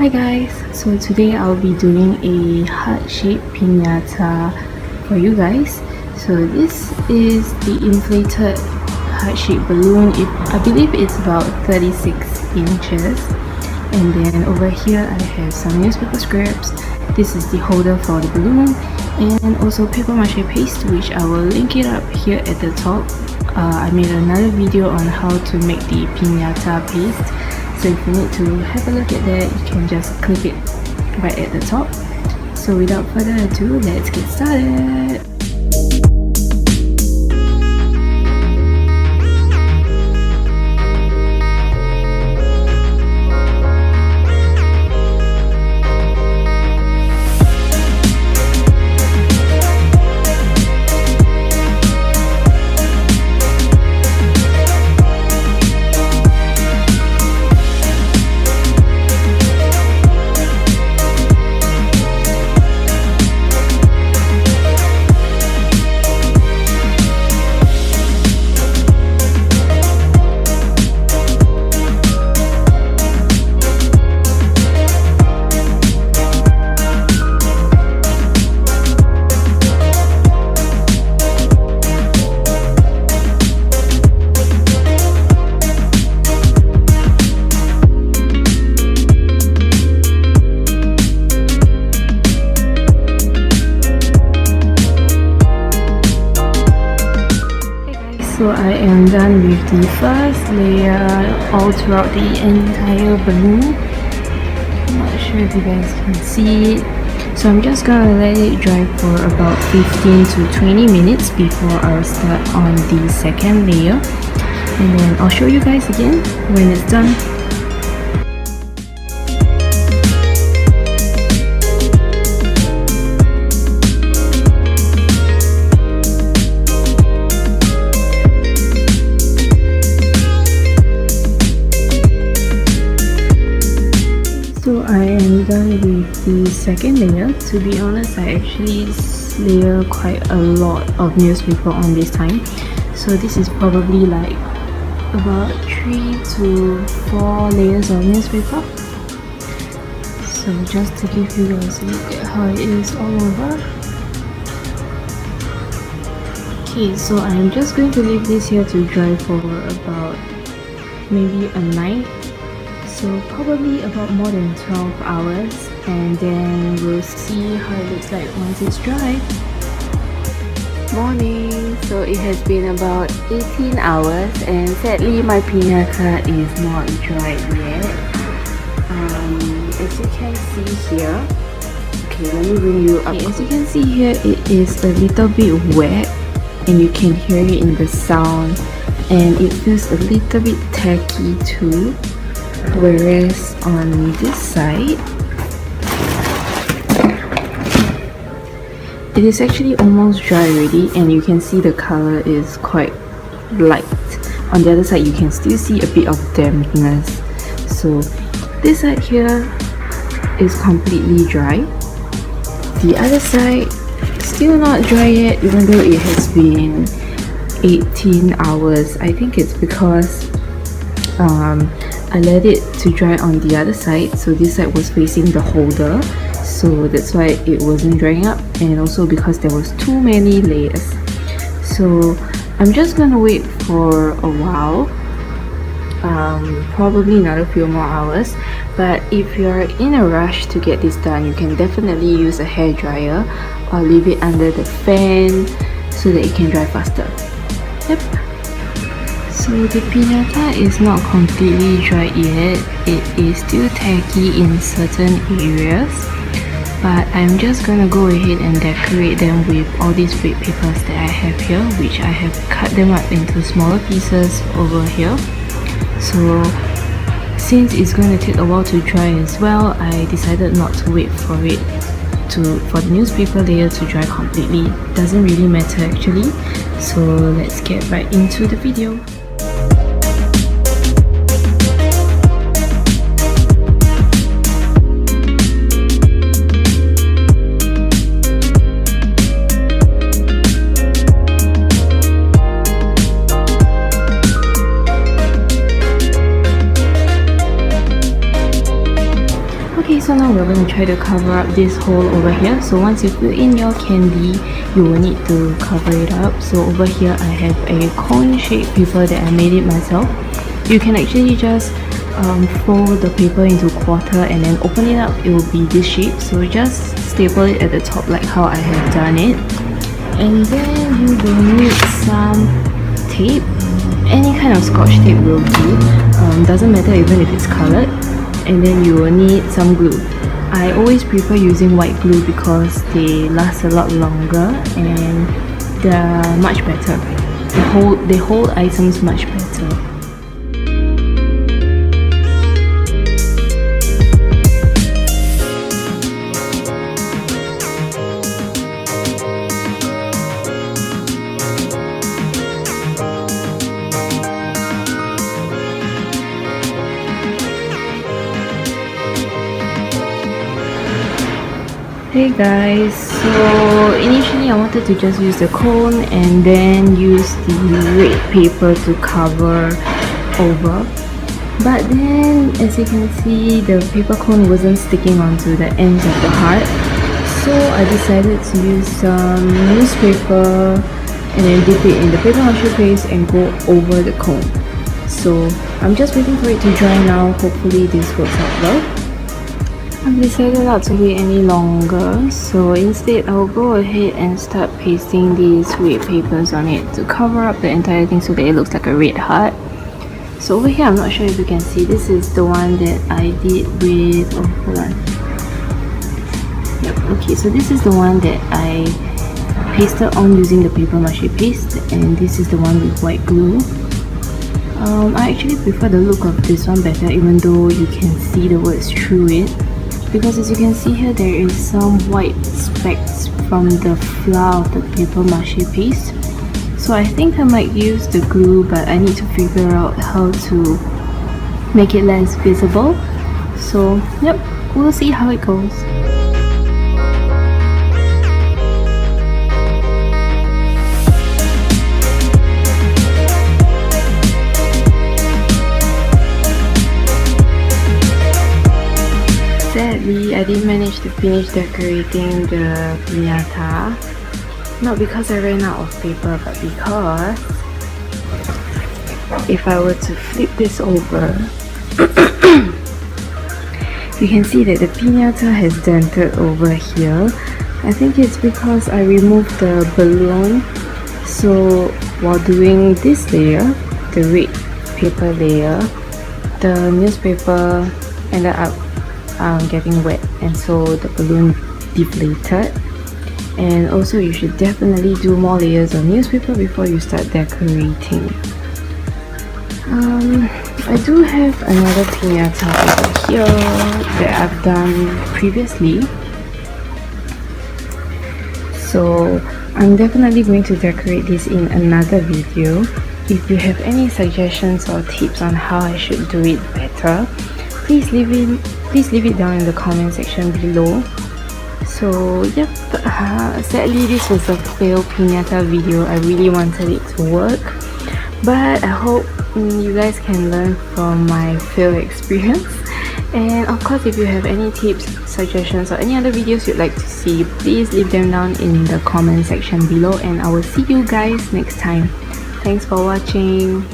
Hi guys, so today I'll be doing a heart-shaped pinata for you guys. So this is the inflated heart-shaped balloon. I believe it's about 36 inches. And then over here I have some newspaper scraps. This is the holder for the balloon, and also paper mache paste, which I will link it up here at the top. I made another video on how to make the pinata paste. So if you need to have a look at that, you can just click it right at the top. So without further ado, let's get started. So I am done with the first layer all throughout the entire balloon. I'm not sure if you guys can see it. So I'm just gonna let it dry for about 15 to 20 minutes before I'll start on the second layer. And then I'll show you guys again when it's done. So I am done with the second layer. To be honest, I actually layer quite a lot of newspaper on this time. So this is probably like about 3 to 4 layers of newspaper. So just to give you guys a look at how it is all over. Okay, so I'm just going to leave this here to dry for about maybe a night. So probably about more than 12 hours, and then we'll see how it looks like once it's dry. Morning! So it has been about 18 hours and sadly my pinata is not dry yet. As you can see here, okay, let me bring you up. Okay, as you can see here, it is a little bit wet and you can hear it in the sound, and it feels a little bit tacky too. Whereas on this side, it is actually almost dry already, and you can see the color is quite light. On the other side, you can still see a bit of dampness. So this side here is completely dry. The other side still not dry yet, even though it has been 18 hours. I think it's because I let it to dry on the other side, so this side was facing the holder, so that's why it wasn't drying up, and also because there was too many layers. So I'm just gonna wait for a while, probably another few more hours. But if you're in a rush to get this done, you can definitely use a hair dryer or leave it under the fan so that it can dry faster. Yep. So the pinata is not completely dry yet. It is still tacky in certain areas, but I'm just gonna go ahead and decorate them with all these red papers that I have here, which I have cut them up into smaller pieces over here. So since it's going to take a while to dry as well, I decided not to wait for the newspaper layer to dry completely. Doesn't really matter actually. So let's get right into the video. Okay, so now we're going to try to cover up this hole over here. So once you fill in your candy, you will need to cover it up. So over here I have a cone shaped paper that I made it myself. You can actually just fold the paper into quarter and then open it up. It will be this shape. So just staple it at the top like how I have done it. And then you will need some tape. Any kind of scotch tape will do. Doesn't matter even if it's colored. And then you will need some glue. I always prefer using white glue because they last a lot longer and they're much better. They hold items much better. Hey guys, so initially I wanted to just use the cone and then use the red paper to cover over, but then as you can see the paper cone wasn't sticking onto the ends of the heart, so I decided to use some newspaper and then dip it in the paper mache paste and go over the cone. So I'm just waiting for it to dry now. Hopefully this works out well. I've decided not to wait any longer, so instead I'll go ahead and start pasting these red papers on it to cover up the entire thing so that it looks like a red heart. So over here, I'm not sure if you can see, this is the one that I did with, oh hold on, yep, okay, so this is the one that I pasted on using the paper mache paste, and this is the one with white glue. I actually prefer the look of this one better, even though you can see the words through it. Because as you can see here, there is some white specks from the flour of the paper mache paste. So I think I might use the glue, but I need to figure out how to make it less visible. So yep, we'll see how it goes. Sadly, I didn't manage to finish decorating the pinata. Not because I ran out of paper, but because if I were to flip this over, you can see that the pinata has dented over here. I think it's because I removed the balloon. So while doing this layer, the red paper layer, the newspaper ended up getting wet, and so the balloon deflated. And also you should definitely do more layers of newspaper before you start decorating. I do have another pinata over here that I've done previously, so I'm definitely going to decorate this in another video. If you have any suggestions or tips on how I should do it better, please leave it down in the comment section below. So yep, sadly this was a fail pinata video. I really wanted it to work, but I hope you guys can learn from my fail experience. And of course, if you have any tips, suggestions or any other videos you'd like to see, please leave them down in the comment section below, and I will see you guys next time. Thanks for watching.